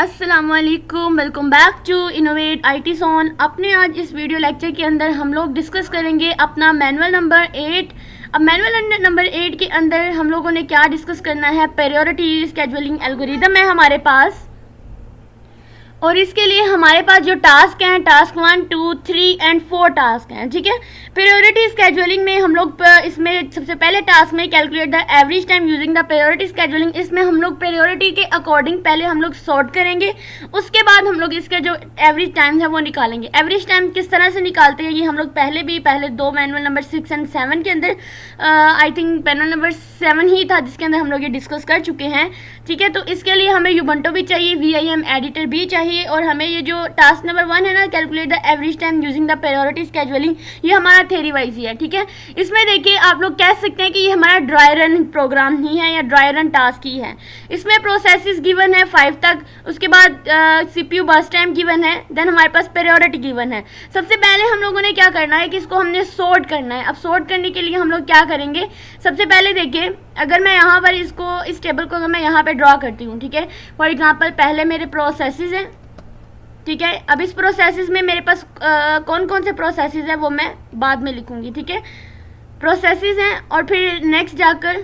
अस्सलामुअलैकुम, welcome back to innovate IT zone. अपने आज इस वीडियो लेक्चर के अंदर हम लोग डिस्कस करेंगे अपना मैनुअल नंबर 8। अब मैनुअल नंबर 8 के अंदर हम लोगों ने क्या डिस्कस करना है, प्रायोरिटी स्केड्यूलिंग एल्गोरिदम है हमारे पास, और इसके लिए हमारे पास जो टास्क हैं, टास्क 1, 2, 3 एंड 4 टास्क हैं। ठीक है, प्रायोरिटी स्केड्यूलिंग में हम लोग इसमें सबसे पहले टास्क में calculate the average time using the priority scheduling, इसमें हम लोग प्रायोरिटी के अकॉर्डिंग पहले हम लोग सॉर्ट करेंगे, उसके बाद हम लोग इसके जो एवरेज टाइम है वो निकालेंगे। एवरेज टाइम किस तरह से निकालते हैं ये हम लोग पहले दो मैनुअल नंबर 6 एंड 7 के अंदर, आई थिंक मैनुअल नंबर 7 ही था जिसके अंदर हम लोग ये डिस्कस कर चुके हैं। ठीक है, तो इसके लिए हमें यूबंटो भी चाहिए, VIM एडिटर भी चाहिए, और हमें ये जो टास्क नंबर 1 है ना, calculate the average time using the priority scheduling, ये हमारा थ्योरी वाइज ही है। ठीक है, इसमें देखिए आप लोग कह सकते हैं कि ये हमारा ड्राई रन प्रोग्राम ही है या ड्राई रन टास्क ही है। इसमें प्रोसेसेस गिवन है 5 तक, उसके बाद CPU बर्स्ट टाइम गिवन है, देन हमारे पास प्रायोरिटी गिवन है। सबसे पहले हम लोगों ने क्या करना है कि इसको हमने सॉर्ट करना है। अब सॉर्ट करने के लिए हम लोग क्या करेंगे, सबसे पहले देखिए अगर मैं यहाँ पर इसको इस टेबल को अगर मैं यहाँ पे ड्रॉ करती हूँ, ठीक है, फॉर एग्जांपल पहले मेरे प्रोसेसेस हैं। ठीक है, अब इस प्रोसेसेस में मेरे पास कौन कौन से प्रोसेसेस हैं वो मैं बाद में लिखूंगी। ठीक है, प्रोसेसेस हैं, और फिर नेक्स्ट जाकर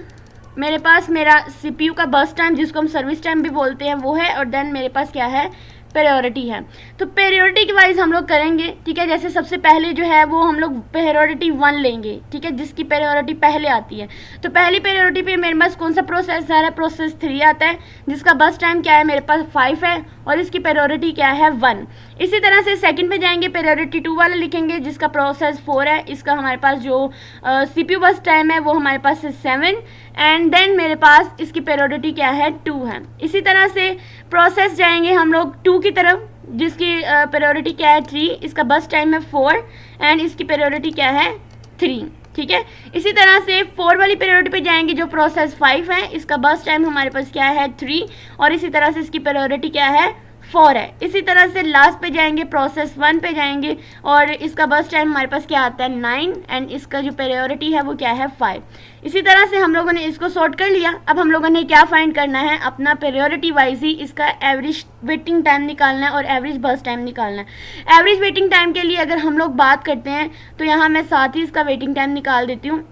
मेरे पास मेरा CPU का बर्स्ट टाइम जिसको हम सर्विस टाइम भी बोलते हैं वो है, और देन मेरे पास क्या है, प्रायोरिटी है। तो प्रायोरिटी के वाइज हम लोग करेंगे। ठीक है, जैसे सबसे पहले जो है वो हम लोग प्रायोरिटी 1 लेंगे। ठीक है, जिसकी प्रायोरिटी पहले आती है, तो पहली प्रायोरिटी पे मेरे पास कौन सा प्रोसेस है, प्रोसेस 3 आता है जिसका बस टाइम क्या है, मेरे पास 5 है, और इसकी प्रायोरिटी क्या है, 1। इसी तरह से सेकंड पे जाएंगे, प्रायोरिटी 2 वाला लिखेंगे जिसका प्रोसेस 4 है, इसका हमारे पास जो CPU बस टाइम है वो हमारे पास है 7, एंड देन मेरे पास इसकी प्रायोरिटी क्या है, 2 है। इसी तरह से प्रोसेस जाएंगे हम लोग 2 की तरफ जिसकी प्रायोरिटी क्या है, 3, इसका बस टाइम है 4, एंड इसकी प्रायोरिटी क्या है, 3। ठीक है, इसी तरह से 4 वाली प्रायोरिटी पे जाएंगे जो प्रोसेस 5 है, इसका बस टाइम हमारे पास क्या है, 3, और इसी तरह से इसकी प्रायोरिटी क्या है, 4 है। इसी तरह से लास्ट पे जाएंगे, प्रोसेस 1 पे जाएंगे, और इसका बस टाइम हमारे पास क्या आता है, 9, एंड इसका जो प्रायोरिटी है वो क्या है, 5। इसी तरह से हम लोगों ने इसको सॉर्ट कर लिया। अब हम लोगों ने क्या फाइंड करना है, अपना प्रायोरिटी वाइज ही इसका एवरेज वेटिंग टाइम निकालना है और एवरेज बस टाइम निकालना है। एवरेज वेटिंग टाइम के लिए अगर हम लोग बात करते हैं तो यहाँ मैं साथ ही इसका वेटिंग टाइम निकाल देती हूँ।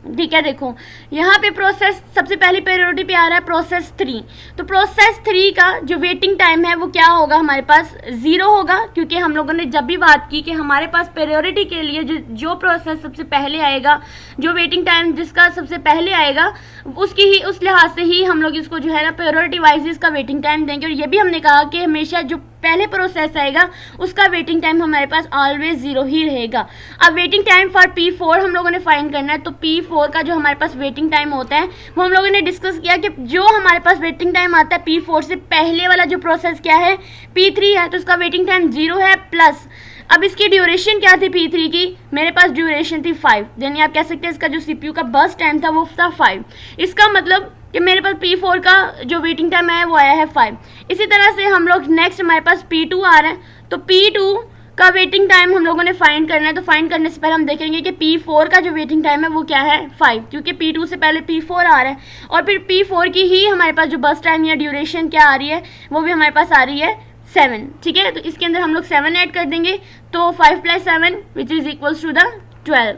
ठीक है, देखो यहाँ पे प्रोसेस सबसे पहली प्रायोरिटी पे आ रहा है प्रोसेस 3, तो प्रोसेस 3 का जो वेटिंग टाइम है वो क्या होगा, हमारे पास 0 होगा, क्योंकि हम लोगों ने जब भी बात की कि हमारे पास प्रायोरिटी के लिए जो प्रोसेस सबसे पहले आएगा, जो वेटिंग टाइम जिसका सबसे पहले आएगा, उसकी ही उस लिहाज से ही हम लोग इसको जो है ना प्रायोरिटी वाइज इसका वेटिंग टाइम देंगे। और ये भी हमने कहा कि हमेशा जो पहले प्रोसेस आएगा उसका वेटिंग टाइम हमारे पास ऑलवेज 0 ही रहेगा। अब वेटिंग टाइम फॉर P4 हम लोगों ने फाइंड करना है, तो P4 का जो हमारे पास वेटिंग टाइम होता है वो हम लोगों ने डिस्कस किया कि जो हमारे पास वेटिंग टाइम आता है P4 से पहले वाला जो प्रोसेस क्या है, P3 है, तो उसका वेटिंग टाइम 0 है, प्लस अब इसकी ड्यूरेशन क्या थी P3 की, मेरे पास ड्यूरेशन थी 5, यानी आप कह सकते हैं इसका जो CPU का बर्स्ट टाइम था वो था 5। इसका मतलब कि मेरे पास P4 का जो वेटिंग टाइम है वो आया है 5। इसी तरह से हम लोग नेक्स्ट हमारे पास P2 आ रहा है, तो P2 का वेटिंग टाइम हम लोगों ने फाइंड करना है। तो फाइंड करने से पहले हम देखेंगे कि P4 का जो वेटिंग टाइम है वो क्या है, 5, क्योंकि P2 से पहले P4 आ रहा है, और फिर P4 की ही हमारे पास जो बस टाइम या ड्यूरेशन क्या आ रही है वो भी हमारे पास आ रही है 7। ठीक है, तो इसके अंदर हम लोग 7 ऐड कर देंगे, तो 5 + 7 which is equals to the 12।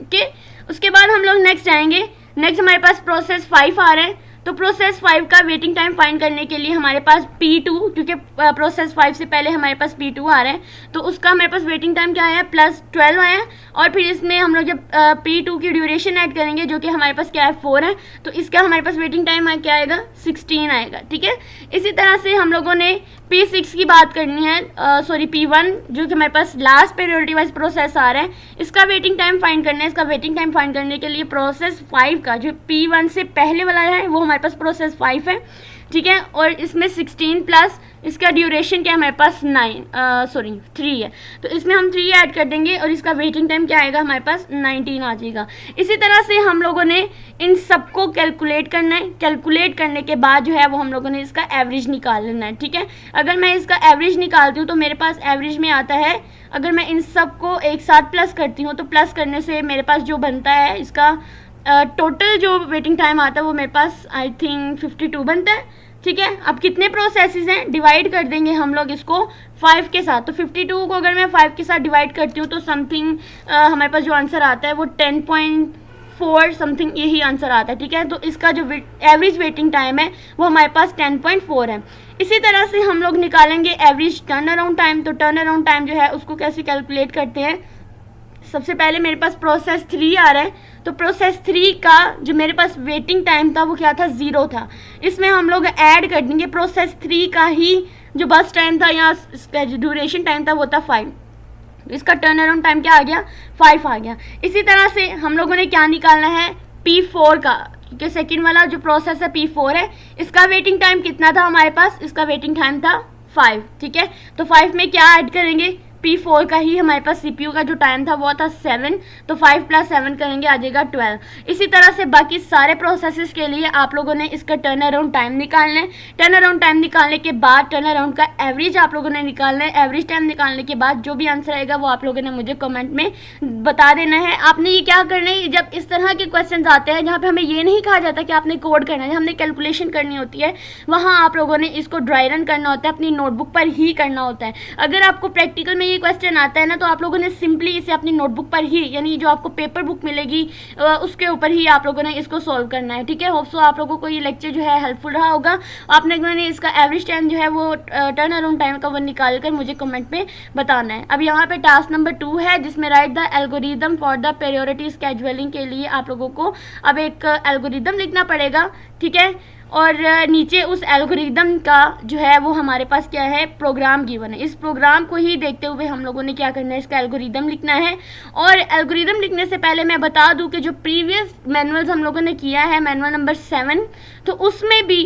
Okay, उसके बाद हम लोग नेक्स्ट आएंगे, नेक्स्ट हमारे पास प्रोसेस 5 आ रहा है, तो प्रोसेस 5 का वेटिंग टाइम फाइंड करने के लिए हमारे पास P2, क्योंकि प्रोसेस 5 से पहले हमारे पास P2 आ रहा है, तो उसका हमारे पास वेटिंग टाइम क्या आया, +12 आया, और फिर इसमें हम लोग जब P2 की ड्यूरेशन ऐड करेंगे जो कि हमारे पास क्या है, 4 है, तो इसका हमारे पास वेटिंग टाइम क्या आएगा, 16 आएगा। ठीक है, इसी तरह से हम लोगों ने P6 की बात करनी है, P1 जो कि हमारे पास लास्ट प्रायोरिटी वाइज प्रोसेस आ रहा है, इसका वेटिंग टाइम फाइंड करना है। इसका वेटिंग टाइम फाइंड करने के लिए प्रोसेस 5 का जो P1 से पहले वाला है वो हमारे पास प्रोसेस 5 है। ठीक है, और इसमें 16 प्लस इसका ड्यूरेशन क्या है, हमारे पास 3 है, तो इसमें हम 3 ऐड कर देंगे और इसका वेटिंग टाइम क्या आएगा, हमारे पास 19 आ जाएगा। इसी तरह से हम लोगों ने इन सबको कैलकुलेट करना है। कैलकुलेट करने के बाद जो है वो हम लोगों ने इसका एवरेज निकाल लेना है। ठीक है, अगर मैं इसका एवरेज निकालती हूँ तो मेरे पास एवरेज में आता है, अगर मैं इन सबको एक साथ प्लस करती हूँ तो प्लस करने से मेरे पास जो बनता है इसका टोटल जो वेटिंग टाइम आता है वो मेरे पास आई थिंक 52 बनता है, ठीक है। अब कितने प्रोसेसेस हैं, डिवाइड कर देंगे हम लोग इसको 5 के साथ। तो 52 को अगर मैं 5 के साथ डिवाइड करती हूँ तो समथिंग हमारे पास जो आंसर आता है वो 10.4 समथिंग यही आंसर आता है, ठीक है। तो इसका जो एवरेज वेटिंग टाइम है वो हमारे पास 10.4 है। इसी तरह से हम लोग निकालेंगे एवरेज टर्न अराउंड टाइम। तो टर्न अराउंड टाइम जो है उसको कैसे कैलकुलेट करते हैं, सबसे पहले मेरे पास प्रोसेस 3 आ रहा है, तो प्रोसेस 3 का जो मेरे पास वेटिंग टाइम था वो क्या था, 0 था। इसमें हम लोग ऐड कर देंगे प्रोसेस 3 का ही जो बस टाइम था या इसका जो ड्यूरेशन टाइम था वो था 5। इसका टर्न अराउंड टाइम क्या आ गया, 5 आ गया। इसी तरह से हम लोगों ने क्या निकालना है, P4 का, क्योंकि सेकेंड वाला जो प्रोसेस है P4 है, इसका वेटिंग टाइम कितना था हमारे पास, इसका वेटिंग टाइम था 5, ठीक है। तो 5 में क्या ऐड करेंगे, P4 का ही हमारे पास CPU का जो टाइम था वो था 7, तो 5 + 7 करेंगे आ जाएगा 12। इसी तरह से बाकी सारे प्रोसेसेस के लिए आप लोगों ने इसका टर्न अराउंड टाइम निकालना है। टर्न अराउंड टाइम निकालने के बाद टर्न अराउंड का एवरेज आप लोगों ने निकालना है। एवरेज टाइम निकालने के बाद जो भी आंसर आएगा वो आप लोगों ने मुझे कमेंट में बता देना है। आपने ये क्या करना है, जब इस तरह के क्वेश्चन आते हैं जहाँ पे हमें ये नहीं कहा जाता कि आपने कोड करना है, हमने कैलकुलेशन करनी होती है, वहाँ आप लोगों ने इसको ड्राई रन करना होता है, अपनी नोटबुक पर ही करना होता है। अगर आपको प्रैक्टिकल में ये क्वेश्चन आता है ना, तो आप लोगों ने सिंपली इसे अपनी नोटबुक पर ही, यानी जो आपको पेपर बुक मिलेगी उसके ऊपर ही आप लोगों ने इसको सॉल्व करना है, ठीक है। होप सो आप लोगों को ये लेक्चर जो है हेल्पफुल रहा होगा। आप लोगों ने इसका एवरेज टाइम जो है वो टर्न अराउंड टाइम का वो निकाल कर मुझे कमेंट में बताना है। अब यहाँ पे टास्क नंबर 2 है जिसमें right the algorithm for the priority scheduling के लिए आप लोगों को अब एक एल्गोरिदम लिखना पड़ेगा, ठीक है। और नीचे उस एल्गोरिदम का जो है वो हमारे पास क्या है, प्रोग्राम गिवन है। इस प्रोग्राम को ही देखते हुए हम लोगों ने क्या करना है, इसका एल्गोरिदम लिखना है। और एल्गोरिदम लिखने से पहले मैं बता दूं कि जो प्रीवियस मैनुअल्स हम लोगों ने किया है, मैनुअल नंबर 7, तो उसमें भी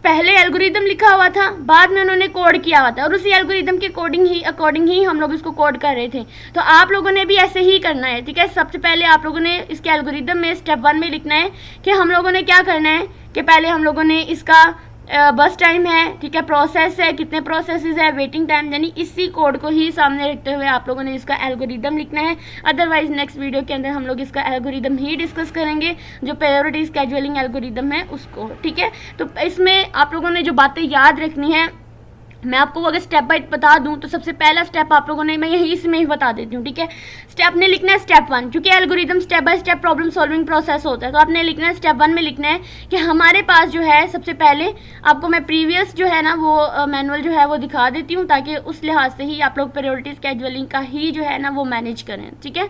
पहले एल्गोरिदम लिखा हुआ था, बाद में उन्होंने कोड किया हुआ था, और उसी एल्गोरिदम के अकॉर्डिंग ही हम लोग इसको कोड कर रहे थे। तो आप लोगों ने भी ऐसे ही करना है, ठीक है। सबसे पहले आप लोगों ने इसके एल्गोरिदम में स्टेप 1 में लिखना है कि हम लोगों ने क्या करना है, कि पहले हम लोगों ने इसका बस टाइम है, ठीक है, प्रोसेस है, कितने प्रोसेसेस है, वेटिंग टाइम, यानी इसी कोड को ही सामने रखते हुए आप लोगों ने इसका एल्गोरिदम लिखना है। अदरवाइज नेक्स्ट वीडियो के अंदर हम लोग इसका एल्गोरिदम ही डिस्कस करेंगे, जो प्रायोरिटी स्केड्यूलिंग एल्गोरिदम है उसको, ठीक है। तो इसमें आप लोगों ने जो बातें याद रखनी है, मैं आपको अगर स्टेप बाय बता दूं तो सबसे पहला स्टेप आप लोगों ने, मैं यही इसमें ही बता देती हूँ, ठीक है। स्टेप ने लिखना है स्टेप 1, क्योंकि algorithm step by step problem solving process होता है। तो आपने लिखना है स्टेप 1 में लिखना है कि हमारे पास जो है, सबसे पहले आपको मैं प्रीवियस जो है ना वो मैनुअल जो है वो दिखा देती हूँ, ताकि उस लिहाज से ही आप लोग प्रायोरिटी स्केड्यूलिंग का ही जो है ना वो मैनेज करें, ठीक है।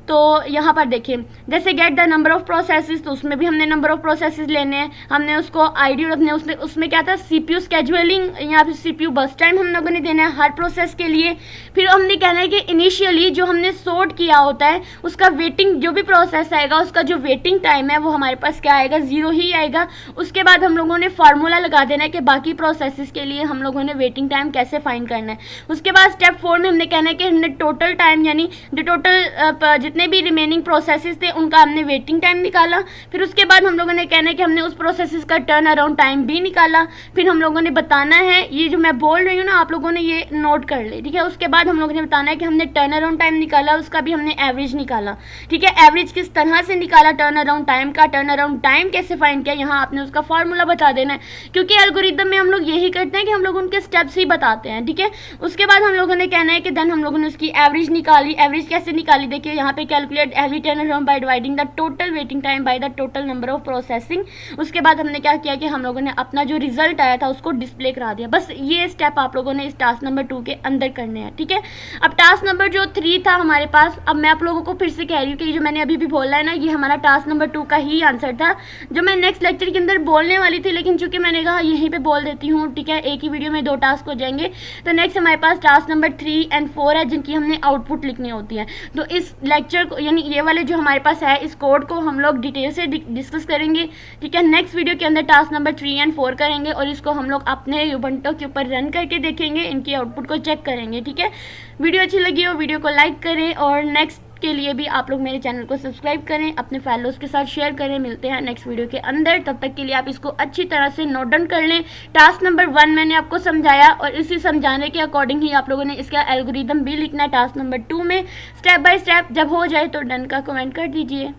तो यहाँ पर देखिए, जैसे get the number of processes, तो उसमें भी हमने नंबर ऑफ प्रोसेसेस लेने हैं, हमने उसको आईडी रखने, उसमें क्या था, CPU स्केड्यूलिंग या फिर CPU बस टाइम हम लोगों ने देना है हर प्रोसेस के लिए। फिर हमने कहना है कि इनिशियली जो हमने सॉर्ट किया होता है उसका वेटिंग, जो भी प्रोसेस आएगा उसका जो वेटिंग टाइम है वो हमारे पास क्या आएगा, 0 ही आएगा। उसके बाद हम लोगों ने फार्मूला लगा देना है कि बाकी प्रोसेसेस के लिए हम लोगों ने वेटिंग टाइम कैसे फाइंड करना है। उसके बाद स्टेप 4 में हमने कहना है कि हमने टोटल टाइम, यानी जो टोटल जितने भी रिमेनिंग प्रोसेसेस थे उनका हमने वेटिंग टाइम निकाला। फिर उसके बाद हम लोगों ने कहना है कि हमने उस प्रोसेसेस का टर्न अराउंड टाइम भी निकाला। फिर हम लोगों ने बताना है, ये जो मैं बोल रही हूँ ना आप लोगों ने ये नोट कर ले, ठीक है। उसके बाद हम लोगों ने बताना है कि हमने टर्न अराउंड टाइम निकाला, उसका भी हमने एवरेज निकाला, ठीक है। एवरेज किस तरह से निकाला टर्न अराउंड टाइम का, टर्न अराउंड टाइम कैसे फाइंड किया, यहाँ आपने उसका फॉर्मूला बता देना है, क्योंकि एल्गोरिदम में हम लोग यही करते हैं कि हम लोग उनके स्टेप्स ही बताते हैं, ठीक है। उसके बाद हम लोगों ने कहना है कि देन हम लोगों ने उसकी एवरेज निकाली। एवरेज कैसे निकाली, देखिए यहाँ पे calculate average turn around by dividing the total waiting time by the total number of processing. उसके बाद हमने क्या किया कि हम लोगों ने अपना जो रिजल्ट आया था उसको डिस्प्ले करा दिया। बस ये स्टेप आप लोगों ने इस टास्क नंबर 2 के अंदर करने हैं, ठीक है। अब टास्क नंबर जो 3 था हमारे पास, अब मैं आप लोगों को फिर से कह रही हूँ कि जो मैंने अभी भी बोला है ना, ये हमारा टास्क नंबर 2 का ही आंसर था, जो मैं नेक्स्ट लेक्चर के अंदर बोलने वाली थी, लेकिन चूंकि मैंने कहा यहीं पे बोल देती हूँ, ठीक है, एक ही वीडियो में 2 टास्क हो जाएंगे। तो नेक्स्ट हमारे पास टास्क नंबर 3 और 4 है, जिनकी हमने आउटपुट लिखनी होती है। तो इस लेक्चर को, यानी ये वाले जो हमारे पास है, इस कोड को हम लोग डिटेल से डिस्कस करेंगे, ठीक है। नेक्स्ट वीडियो के अंदर टास्क नंबर 3 और 4 करेंगे, और इसको हम लोग अपने यूबंटो के ऊपर रन करके देखेंगे, इनकी आउटपुट को चेक करेंगे, ठीक है। वीडियो अच्छी लगी हो वीडियो को लाइक करें, और नेक्स्ट के लिए भी आप लोग मेरे चैनल को सब्सक्राइब करें, अपने फैलोज के साथ शेयर करें। मिलते हैं नेक्स्ट वीडियो के अंदर, तब तक के लिए आप इसको अच्छी तरह से नोट डाउन कर लें। टास्क नंबर 1 मैंने आपको समझाया, और इसी समझाने के अकॉर्डिंग ही आप लोगों ने इसका एल्गोरिदम भी लिखना है टास्क नंबर 2 में, स्टेप बाय स्टेप। जब हो जाए तो डन का कमेंट कर दीजिए।